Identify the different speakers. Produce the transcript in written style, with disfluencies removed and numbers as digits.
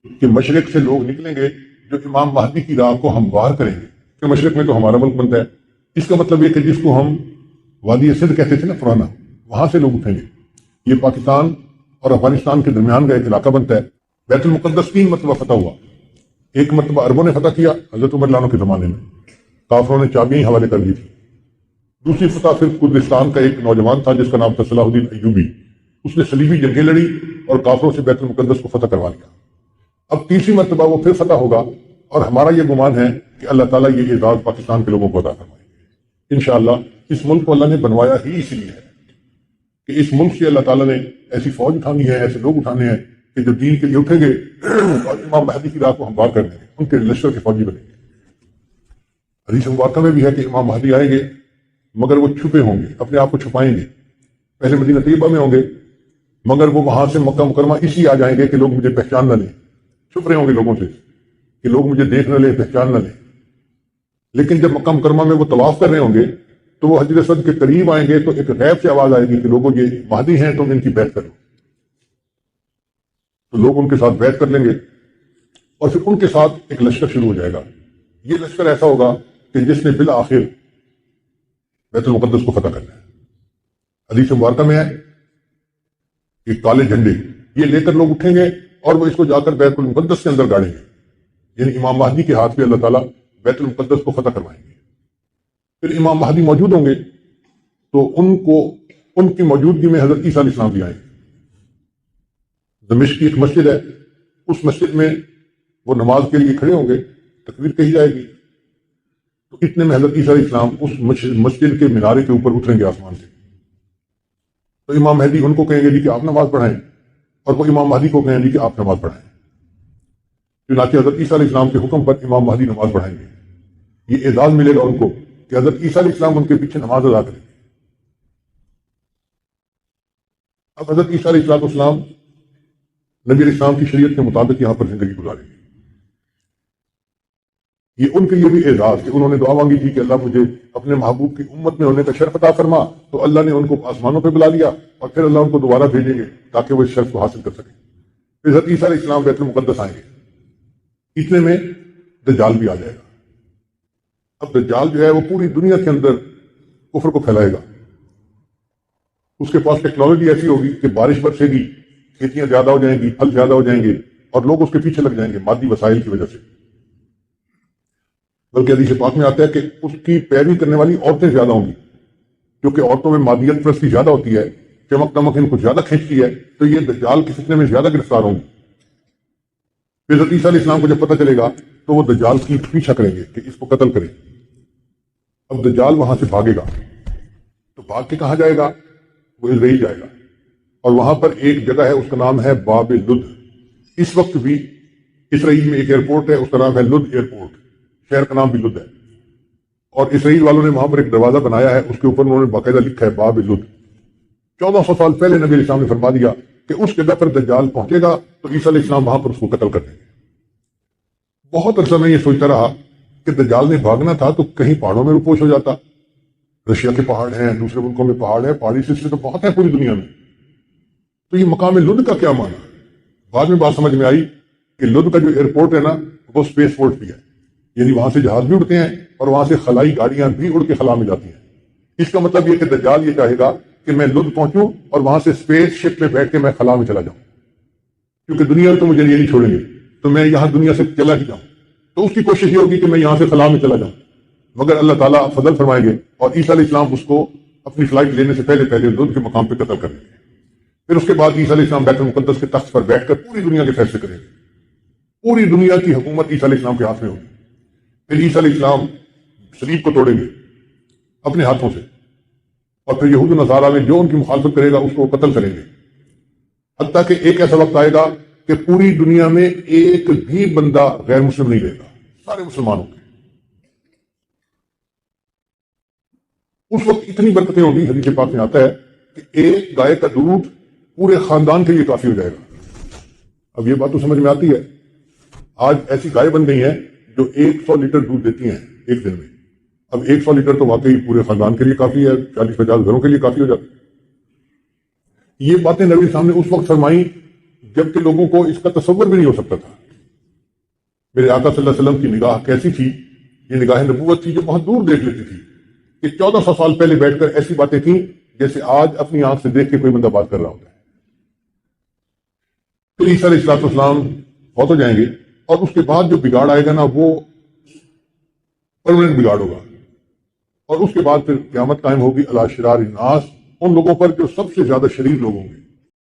Speaker 1: کہ مشرق سے لوگ نکلیں گے جو امام مہدی کی راہ کو ہموار کریں گے، کہ مشرق میں تو ہمارا ملک بنتا ہے، اس کا مطلب یہ کہ جس کو ہم وادی سندھ کہتے تھے نا پرانا، وہاں سے لوگ اٹھیں گے، یہ پاکستان اور افغانستان کے درمیان کا ایک علاقہ بنتا ہے۔ بیت المقدس 3 مرتبہ فتح ہوا، ایک مرتبہ عربوں نے فتح کیا حضرت عمر لانو کے زمانے میں، کافروں نے چابیاں حوالے کر دی تھی۔ دوسری فتح پھر کردستان کا ایک نوجوان تھا جس کا نام تھا صلاح الدین ایوبی، اس نے صلیبی جنگیں لڑی اور کافروں سے بیت المقدس کو فتح کروا لیا۔ اب تیسری مرتبہ وہ پھر فتح ہوگا، اور ہمارا یہ گمان ہے کہ اللہ تعالیٰ یہ اعزاز پاکستان کے لوگوں کو عطا فرمائے گے انشاءاللہ۔ اس ملک کو اللہ نے بنوایا ہی اس لیے ہے کہ اس ملک سے اللہ تعالیٰ نے ایسی فوج اٹھانی ہے، ایسے لوگ اٹھانے ہیں کہ جو دین کے لیے اٹھیں گے اور امام مہدی کی راہ کو ہموار کر دیں گے، ان کے لشکر کے فوجی بنیں گے۔ حدیث مبارکہ میں بھی ہے کہ امام مہدی آئیں گے مگر وہ چھپے ہوں گے، اپنے آپ کو چھپائیں گے، پہلے مدینہ طیبہ میں ہوں گے مگر وہ وہاں سے مکہ مکرمہ اس لیے آ جائیں گے کہ لوگ مجھے پہچان نہ لیں، چھپ رہے ہوں گے لوگوں سے کہ لوگ مجھے دیکھ نہ لیں، پہچان نہ لیں۔ لیکن جب مکہ مکرمہ میں وہ طواف کر رہے ہوں گے تو وہ حجر اسود کے قریب آئیں گے تو ایک غیب سے آواز آئے گی کہ لوگوں یہ مہدی ہیں، تم ان کی بیعت کرو، تو لوگ ان کے ساتھ بیعت کر لیں گے اور پھر ان کے ساتھ ایک لشکر شروع ہو جائے گا۔ یہ لشکر ایسا ہوگا کہ جس نے بالآخر بیت المقدس کو فتح کرنا ہے۔ حدیث مبارکہ میں ہے کہ کالے جھنڈے یہ لے کر لوگ اٹھیں گے اور وہ اس کو جا کر بیت المقدس کے اندر گاڑیں گے، یعنی امام مہدی کے ہاتھ پہ اللہ تعالیٰ بیت المقدس کو فتح کروائیں گے۔ پھر امام مہدی موجود ہوں گے تو ان کی موجودگی میں حضرت عیسیٰ علیہ السلام بھی آئیں گے۔ دمشق کی ایک مسجد ہے، اس مسجد میں وہ نماز کے لیے کھڑے ہوں گے، تکبیر کہی جائے گی، تو اتنے میں حضرت عیسیٰ علیہ السلام اس مسجد کے مینارے کے اوپر اتریں گے آسمان سے، تو امام مہدی ان کو کہیں گے جی کہ آپ نماز پڑھائیں، اور وہ امام مہدی کو کہیں گے کہ آپ نماز پڑھائیں۔ چنانچہ حضرت عیسیٰ علیہ السلام کے حکم پر امام مہدی نماز پڑھائیں گے۔ یہ اعزاز ملے گا ان کو کہ حضرت عیسیٰ علیہ السلام ان کے پیچھے نماز ادا کریں گے۔ اب حضرت عیسیٰ علیہ السلام نبی علیہ السلام کی شریعت کے مطابق یہاں پر زندگی گزاریں گے۔ یہ ان کے لیے بھی اعزاز کہ انہوں نے دعا مانگی تھی کہ اللہ مجھے اپنے محبوب کی امت میں ہونے کا شرف عطا فرما، تو اللہ نے ان کو آسمانوں پہ بلا لیا اور پھر اللہ ان کو دوبارہ بھیجیں گے تاکہ وہ اس شرف کو حاصل کر سکیں۔ پھر حضرت عیسیٰ علیہ السلام بیت المقدس آئیں گے، اتنے میں دجال بھی آ جائے گا۔ اب دجال جو ہے وہ پوری دنیا کے اندر کفر کو پھیلائے گا۔ اس کے پاس ٹیکنالوجی ایسی ہوگی کہ بارش برسے گی، کھیتیاں زیادہ ہو جائیں گی، پھل زیادہ ہو جائیں گے، اور لوگ اس کے پیچھے لگ جائیں گے مادی وسائل کی وجہ سے۔ بلکہ حدیث پاک میں آتا ہے کہ اس کی پیروی کرنے والی عورتیں زیادہ ہوں گی، کیونکہ عورتوں میں مادیت پرستی زیادہ ہوتی ہے، چمک دمک ان کو زیادہ کھینچتی ہے، تو یہ دجال کے فتنے میں زیادہ گرفتار ہوں گی۔ پھر حضرت عیسیٰ علیہ السلام کو جب پتہ چلے گا تو وہ دجال کی پیچھا کریں گے کہ اس کو قتل کریں۔ اب دجال وہاں سے بھاگے گا، تو بھاگ کے کہاں جائے گا؟ وہ اسرائیل جائے گا، اور وہاں پر ایک جگہ ہے، اس کا نام ہے باب لد۔ اس وقت بھی اسرائیل میں ایک ایئرپورٹ ہے، اس کا نام ہے لد ایئرپورٹ، شہر کا نام بھی لد ہے، اور اسرائیل والوں نے وہاں پر ایک دروازہ بنایا ہے، اس کے اوپر انہوں نے باقاعدہ لکھا ہے باب لد۔ 1400 سال پہلے نبی علیہ السلام نے فرما دیا کہ اس جگہ پر دجال پہنچے گا تو عیسیٰ علیہ السلام وہاں پر اس کو قتل کر دیں گے۔ بہت عرصہ میں یہ سوچتا رہا کہ دجال نے بھاگنا تھا تو کہیں پہاڑوں میں روپوش ہو جاتا، رشیا کے پہاڑ ہیں، دوسرے ملکوں میں پہاڑ ہیں، پہاڑی سلسلے تو بہت ہیں پوری دنیا میں، تو یہ مقام لد کا کیا معنی؟ بعد میں بات سمجھ میں آئی کہ لد کا جو ایئرپورٹ ہے نا وہ اسپیس پورٹ بھی ہے، یعنی وہاں سے جہاز بھی اڑتے ہیں اور وہاں سے خلائی گاڑیاں بھی اڑ کے خلا میں جاتی ہیں۔ اس کا مطلب یہ کہ دجال یہ چاہے گا کہ میں لد پہنچوں اور وہاں سے اسپیس شپ میں بیٹھ کے میں خلا میں چلا جاؤں، کیونکہ دنیا تو مجھے یہ نہیں چھوڑیں گے، تو میں یہاں دنیا سے چلا ہی جاؤں، تو اس کی کوشش یہ ہوگی کہ میں یہاں سے خلا میں چلا جاؤں، مگر اللہ تعالیٰ فضل فرمائیں گے اور عیسیٰ علیہ السلام اس کو اپنی فلائٹ لینے سے پہلے لد کے مقام پہ قتل کر دیں گے۔ پھر اس کے بعد عیسیٰ علیہ السلام بیت المقدس کے تخت پر بیٹھ کر پوری دنیا کے فیصلے کریں گے، پوری دنیا کی حکومت عیسیٰ علیہ السلام کے ہاتھ میں ہوگی۔ پھر عیسیٰ علیہ السلام صلیب کو توڑیں گے اپنے ہاتھوں سے، اور پھر یہود و نصارہ میں جو ان کی مخالفت کرے گا اس کو قتل کریں گے، حتیٰ کہ ایک ایسا وقت آئے گا کہ پوری دنیا میں ایک بھی بندہ غیر مسلم نہیں رہے گا، سارے مسلمانوں کے۔ اس وقت اتنی برکتیں ہوں گی، حدیث پاک میں آتا ہے کہ ایک گائے کا دودھ پورے خاندان کے لیے کافی ہو جائے گا۔ اب یہ بات تو سمجھ میں آتی ہے، آج ایسی گائے بن گئی ہیں جو 100 لیٹر دودھ دیتی ہیں ایک دن میں۔ اب 100 لیٹر تو واقعی پورے خاندان کے لیے کافی ہے، 40-50 گھروں کے لیے کافی ہو جاتی ہے۔ یہ باتیں نبی صاحب نے اس وقت فرمائی جبکہ لوگوں کو اس کا تصور بھی نہیں ہو سکتا تھا میرے آقا صلی اللہ علیہ وسلم کی نگاہ کیسی تھی؟ یہ نگاہ نبوت تھی جو بہت دور دیکھ لیتی تھی کہ 1400 سال پہلے بیٹھ کر ایسی باتیں تھیں جیسے آج اپنی آنکھ سے دیکھ کے کوئی بندہ بات کر رہا ہوتا ہے۔ پھر عیسیٰ علیہ السلام فوت ہو جائیں گے اور اس کے بعد جو بگاڑ آئے گا نا وہ پرماننٹ بگاڑ ہوگا، اور اس کے بعد پھر قیامت قائم ہوگی علی شرار الناس، ان لوگوں پر جو سب سے زیادہ شریر لوگ ہوں گے۔